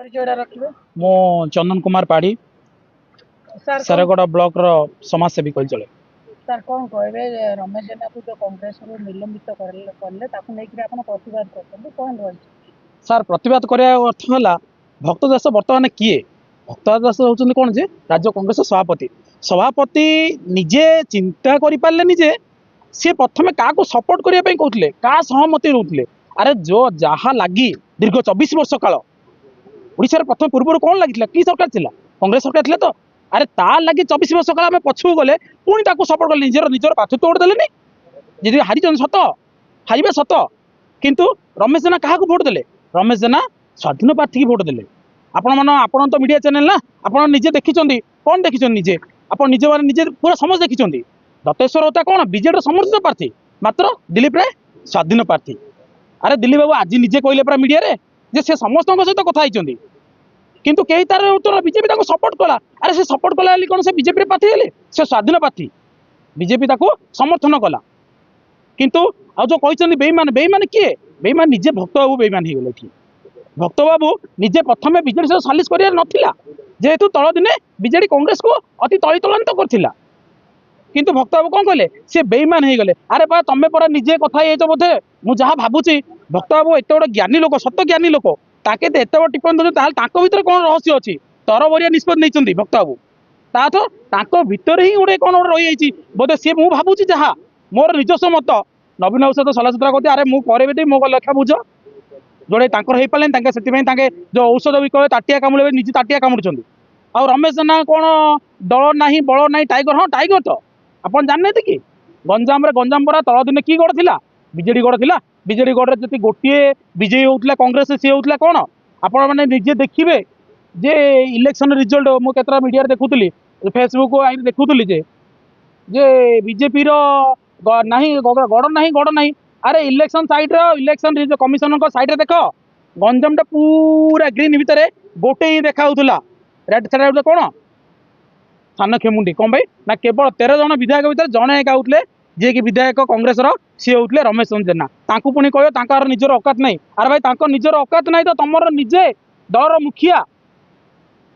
मो चंदन कुमार पाढ़ी सारेगड़ा ब्लॉक रो समाज सेवी कह चले सर कौन कहबे रमेश जेना को जो कांग्रेस रो निलंबित करले ताकू नै कि आपण प्रतिवाद करछन कोन रहि सार प्रतिवाद करया अर्थ होला भक्त दास वर्तमान किए भक्त दास होचन कोन जे राज्य कांग्रेस सभापति निजे चिंता करि पारले जे सी प्रथमे क्या सपोर्ट करने कहते क्या सहमति रोते अरे जो जहाँ लगी दीर्घ 24 वर्ष काल ओडिशा प्रथम पूर्व कौन लगी कि सरकार थी कांग्रेस सरकार थी तो अरे ता लगी 24 वर्ष काल आम पछू गले पुणी सपोर्ट कले निजर निजर पार्थित्व गोटे देले जी हारी सत हारे सत किंतु रमेश जेना क्या भोट देले रमेश जेना स्वाधीन प्रार्थी की भोट देले आपण तो मीडिया चैनल ना आपण निजे देखी कौन देखी निजे आप निजे मैंने निजे पूरा समझ देखी दत्तेश्वर होता कौन बीजेडी समर्थित प्रार्थी मात्र दिलीप राय स्वाधीन प्रार्थी अरे दिलीप बाबू आज निजे कहले पूरा मीडिया रे जे से समस्त सहित कथा किंतु कई तार उत्तर बीजेपी सपोर्ट कला अरे से सपोर्ट कला कौन से बीजेपी प्रार्थी हेले से स्वाधीन प्रार्थी बीजेपी समर्थन कला किंतु आ जो कहते बेईमान बेईमान किए बेईमान निजे भक्त बाबू बेईमान हो गले भक्त बाबू निजे प्रथम बीजेडी सह सालिश कर नाला जेहेतु तल दिने बीजेडी कांग्रेस को अति तलितलान्त करथिला किंतु भक्त बाबू कौन कहले सी बेईमान हो गले अरे बा तुम्हें परा निजे कथा बोधे मुझे भावुची भक्त बाबू एत बड़ ज्ञानी लोक सत ज्ञानी लोक ताके एत बड़ टिप्पणी देते भितर कौन रहस्य अच्छी तरबरिया निष्पत्ति नहीं भक्त बाबू ता भितर ही गोटे कौन रही बोधे सी मुझे भावुची जहाँ मोर निजस्व मत नवीन बाबू सहित सलासुतरा कहते अरे मुझे मो लक्ष्य बुझ जोड़े हो पारे जो औषध विकल ताटिया कामुड़े निजे ताटिया कामुड़ुंट आ रमेश जेना कौन दल ना बल ना टाइगर हाँ टाइगर तो आप जानते कि गंजाम गंजाम परा तल दिन कि गढ़ थी बीजेडी गढ़ थी बीजेडी गढ़ जी गोटे विजयी होता कांग्रेस सी होता कौन आपण मैंने निजे देखिए जे इलेक्शन रिजल्ट मुझे मीडिया देखुली फेसबुक देखुली जे बीजेपी ना गढ़ ना अरे election side election commission side देख गंजाम पूरा ग्रीन भितर गोटे ही देखा रेड साइड कौन सान खेमुंडी कौन भाई ना केवल 13 जन विधायक भितर जड़े एक आउले जी कि विधायक कांग्रेस सी होते रमेश चंद्र जेना तांकु पुणी कह निजर औकात नहीं अरे भाई निजर औकात नहीं तो तुम निजे दल मुखिया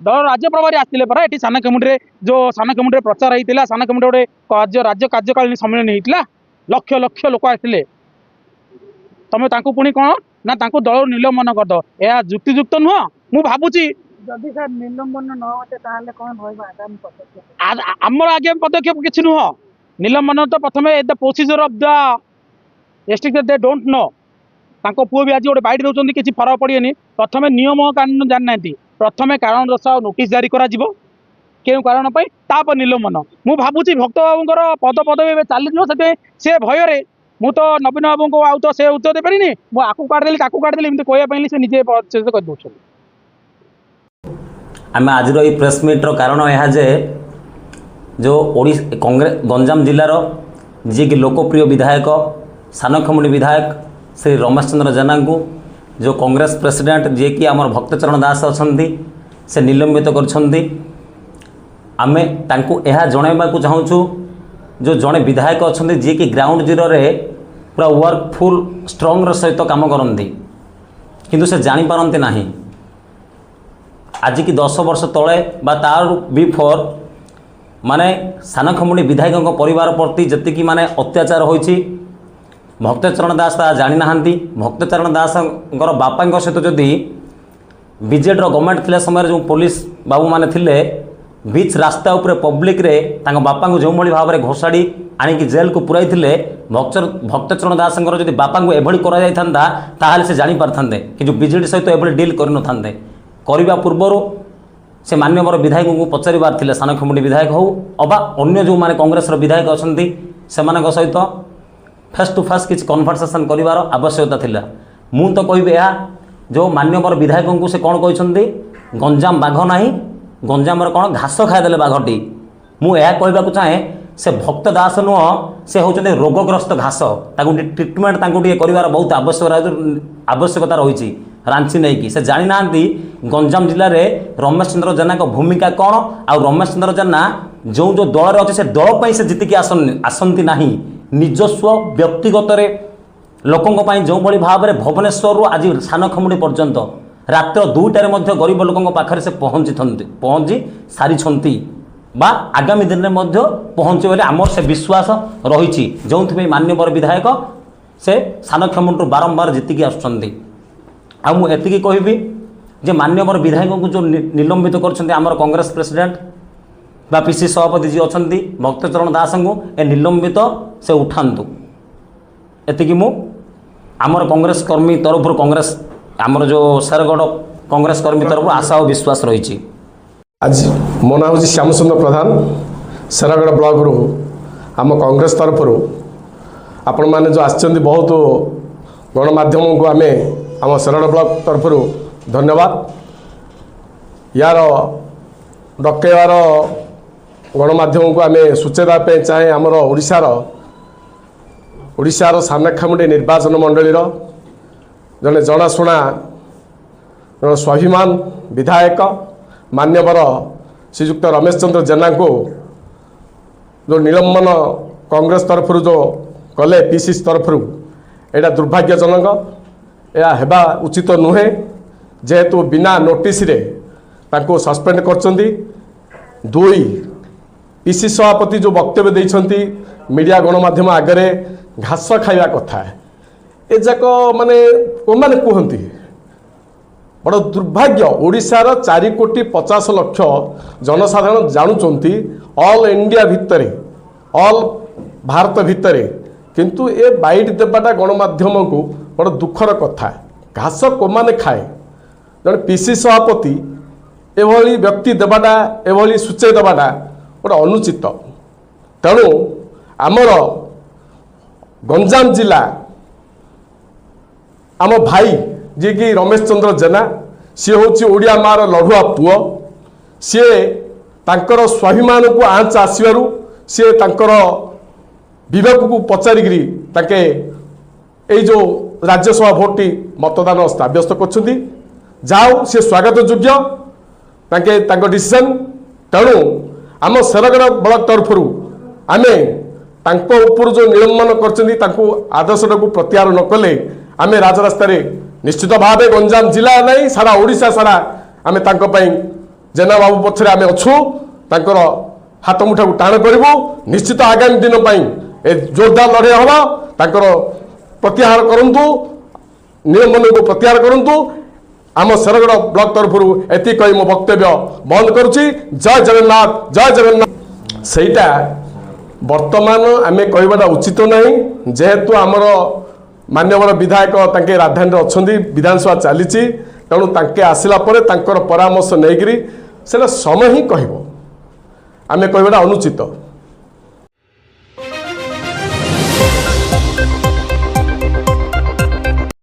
दल राज्य प्रभारी आसते परा ये सान खेमुंडी जो सान खेमुंडी प्रचार होता सान खेमुंडी गोटे राज्य कार्यकालीन सम्मेलन होता लक्ष लक्ष लोक आसते तुम पुणी कौन ना दल निलंबन करद यह जुक्तियुक्त नुह मु भावुची जदि सर निलंबन न होते ताले कौन होइबा आगामी पदक्षेप आमर आगे पदक्षेप किसी नुह निलंबन तो प्रथम the procedure of the district they don't know तांको पुओ भी आज गोटे बाइट दौरान किसी फरक पड़ेनि प्रथम नियम कानून जाना प्रथम कारण दर्शाओ नोटिस जारी करा क्यों कारण तापर निलंबन मु भावुची भक्त बाबूर पद पदवी चली से भय मु तो नवीन बाबू को आउ तो से उत्तर दे पारिनी मु आकु काटदेली ताकु काटदेली एमती कहवाई से निजे कर दौर आम आज प्रेस मीट्र कारण यह जे जो कांग्रेस गंजाम जिलार जी कि लोकप्रिय विधायक सानखमुंडी विधायक श्री रमेश चंद्र जेना को जो कांग्रेस प्रेसिडेंट जी कि आमर भक्तचरण दास अच्छा से निलंबित आमे तांकु यह जनवाक चाहूँ जो जड़े विधायक अच्छा जी कि ग्राउंड जीरो रे पूरा वर्कफुल स्ट्रंगर सहित काम करती किंतु से जापारती ना आज की 10 वर्ष तले बा तार बिफोर माने सानखमुंडी विधायक परिवार प्रति जी माने अत्याचार होइछि भक्तचरण दास ता जानी नाहांती भक्तचरण दास बापा सहित जदि बीजेडी गवर्नमेंट थिला समय जो पुलिस बाबू माने थिले बीच रास्ता उपरे पब्लिक रे तांको बापा को जो भाव में घोषाड़ी आणिकी जेल को पुराई थिले भक्तचरण दास जदि बापा को एभली करा जाय थांदा ताहाले से जानी पारथांते कि जो बीजेडी सहित एभली डील कर न थांते करने पूर्वर से मान्यवर विधायक को पचार थे सानखमुंडी विधायक हो अबा अन्य जो माने कांग्रेस विधायक अच्छा सहित फेस टू फेस किसी कन्भरसेसन करार आवश्यकता थिला मु तो कहबी यह जो मान्यवर विधायक को से कौन कहते गंजाम बाघ ना गंजाम कौन घास खाईदे बाघटी मुझे कहवाक चाहे से भक्त दास नुह से होते रोगग्रस्त घास ट्रिटमेंट कर बहुत आवश्यकता रही रांची नहीं कि से जानी ना गंजाम जिले में रमेश चंद्र जेना भूमिका कौन आ रमेश चंद्र जेना जो जो दल अच्छे से दल से जीतिकी आसती ना निजस्व व्यक्तिगत लोकों जो भाव में भुवनेश्वर आज सानखमुंडी पर्यंत ରାତ୍ର 2টাରେ ମଧ୍ୟ ଗରିବ ଲୋକଙ୍କ ପାଖରେ ସେ ପହଞ୍ଚି ସାରିଛନ୍ତି বা আগামী দিনে মধ্যে পৌঁছে বলে আমার সে বিশ্বাস রয়েছে যে মান্যবর বিধায়ক সে সানক্ষমুন্ডু বারম্বার জিতিকি আসছেন। আমি এতিকি কহিবি যে মান্যবর বিধায়ক যে নিলম্বিত করছেন আমার কংগ্রেস প্রেসিডেন্ট বা পিসি সভাপতি যে অনেক ভক্তচরণ দাসঙ্কু এ নিলম্বিত সে উঠান্তু। এতিকি মু আমার কংগ্রেস কর্মী তরফর কংগ্রেস আমার যে শেরগড় কংগ্রেস কর্মী তরফ আশা ও বিশ্বাস রয়েছে। आज मो ना हूँ श्यामसुंदर प्रधान शेरगढ़ ब्लॉक रु आम कांग्रेस तरफ आपण मैंने जो आसचंदी बहुत गणमाध्यम को आम आम शेरगढ़ ब्लॉक तरफ धन्यवाद। यार डकेवार गणमाध्यम को आम सूचेदापे चाहे आमर ओडिशार सानखामुंडी निर्वाचन मंडलीर जड़े जनाशुना स्वाभिमान विधायक मान्यवर श्रीजुक्त रमेश चंद्र जेना को जो निलंबन कांग्रेस तरफ जो कले पीसीसी तरफ यहाँ दुर्भाग्यजनक यह हेबा उचित नुहे जेहेतु बिना नोटिस रे तांको सस्पेंड करचंदी। दुई पीसीसी सभापति जो वक्तव्य देइछंती मीडिया गणमाध्यम आगे घास खाइबा कथा ए जाक माने कोमाने कहंती बड़ दुर्भाग्य। ओडिशार 4,50,00,000 जनसाधारण जानुचंती ऑल इंडिया भितरे ऑल भारत भितरे किंतु ए बाइट देवाटा गणमाध्यम को बड़ दुखर कथा। घास कोमाने खाए जड़े पीसी सभापति एभली व्यक्ति देवाटा एभली सूचय देवाटा बड़ अनुचित। तेणु आमर गंजाम जिला आम भाई जी कि रमेश चंद्र जेना सी हूँ ओडिया मार लड़ुआ पुओ सी तांकर स्वाभिमान को आँच आसबारू सी तांकर विवेक को पचारिकी ताके এই जो राज्यसभा भोटी मतदान साब्यस्त कर जाओ सी स्वागत योग्य ताके तांको डिसीजन। तेणु आम शेरगढ़ ब्लॉक तरफ आम तांको ऊपर जो निलंबन कर आदर्शटा को प्रत्याहार न कले आम राजरास्त निश्चित भाव गंजाम जिला नहीं सारा ओडिशा सारा आम जेना बाबू पछरे आम अच्छू तांकर हाथ मुठा को टाण करूँ। निश्चित आगामी दिन ए जोरदार लड़े हम तांकर प्रत्याहार करंतु निलंबन को प्रत्याहार करंतु। आम शेरगढ़ ब्लॉक तरफ एति कही मो वक्तव्य बंद करुच्ची। जय जगन्नाथ जय जगन्नाथ। सेटा वर्तमान आम कहवाटा उचित नहीं जेहेतु आमर मान्यवर विधायक तांके राजधानी अच्छा विधानसभा चली तेणु तांके आसला परामर्श नहीं समय ही कह आम कहवाटा अनुचित।